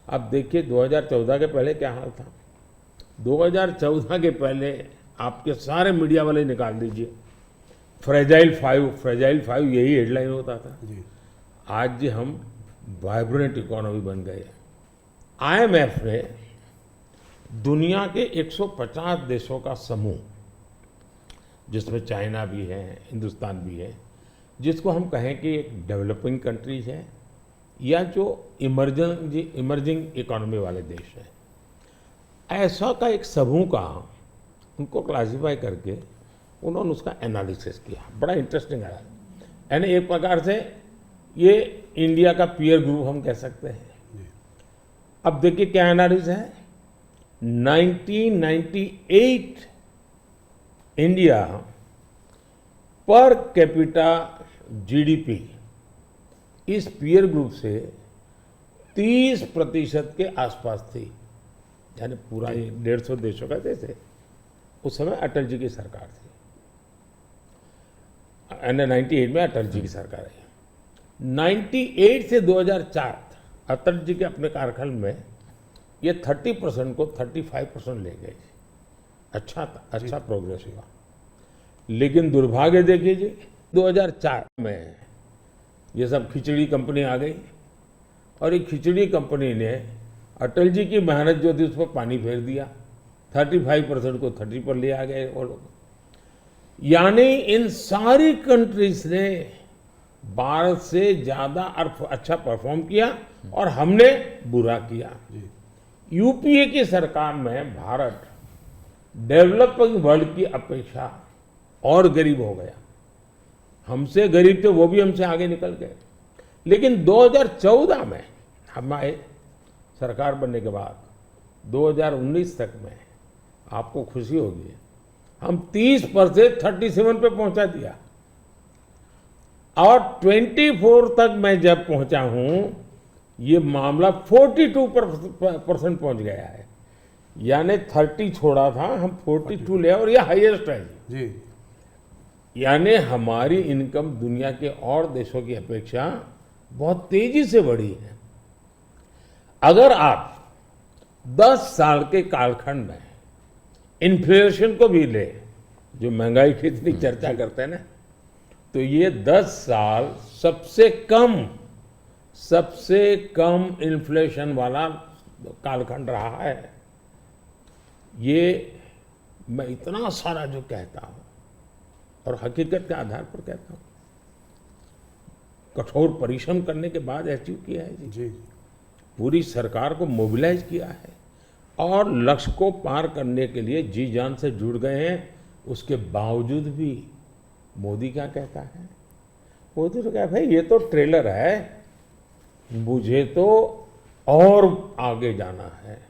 अब देखिए 2014 के पहले क्या हाल था। 2014 के पहले आपके सारे मीडिया वाले निकाल दीजिए, फ्रेजाइल फाइव यही हेडलाइन होता था। जी। आज हम वाइब्रेंट इकोनॉमी बन गए। आईएमएफ ने दुनिया के 150 देशों का समूह, जिसमें चाइना भी है, हिंदुस्तान भी है, जिसको हम कहें कि एक डेवलपिंग कंट्रीज है या जो इमर्जिंग इकोनॉमी वाले देश हैं, ऐसा का एक समूह का उनको क्लासिफाई करके उन्होंने उसका एनालिसिस किया। बड़ा इंटरेस्टिंग है, यानी एक प्रकार से ये इंडिया का पीयर ग्रुप हम कह सकते हैं। अब देखिए क्या एनालिसिस है। 1998 इंडिया पर कैपिटा जीडीपी इस पीयर ग्रुप से 30% के आसपास थी, यानी पूरा ये 150 देशों का देश है। उस समय अटल जी की सरकार थी, 98 में अटल जी की सरकार है। 98 से 2004 अटल जी के अपने कार्यकाल में ये 30% को 35% ले गए। अच्छा प्रोग्रेस हुआ। लेकिन दुर्भाग्य देखिए जी, 2004 में ये सब खिचड़ी कंपनी आ गई और ये खिचड़ी कंपनी ने अटल जी की मेहनत जो थी उस पर पानी फेर दिया। 35% को 30 पर ले आ गए वो लोग। यानी इन सारी कंट्रीज ने भारत से ज्यादा अच्छा परफॉर्म किया और हमने बुरा किया। यूपीए की सरकार में भारत डेवलपिंग वर्ल्ड की अपेक्षा और गरीब हो गया। हमसे गरीब थे वो भी हमसे आगे निकल गए। लेकिन 2014 में हम आए, सरकार बनने के बाद 2019 तक में आपको खुशी होगी, हम 30 पर से 37 पे पहुंचा दिया और 24 तक मैं जब पहुंचा हूं ये मामला 42% पहुंच गया है। यानी 30 छोड़ा था, हम 42 ले और ये हाईएस्ट है जी। यानी हमारी इनकम दुनिया के और देशों की अपेक्षा बहुत तेजी से बढ़ी है। अगर आप 10 साल के कालखंड में इन्फ्लेशन को भी ले, जो महंगाई की इतनी चर्चा करते हैं ना, तो ये 10 साल सबसे कम इन्फ्लेशन वाला कालखंड रहा है। ये मैं इतना सारा जो कहता हूं और हकीकत के आधार पर कहता हूं, कठोर परिश्रम करने के बाद अचीव किया है जी। पूरी सरकार को मोबिलाइज किया है और लक्ष्य को पार करने के लिए जी जान से जुड़ गए हैं। उसके बावजूद भी मोदी क्या कहता है, मोदी तो कहता है ये तो ट्रेलर है, मुझे तो और आगे जाना है।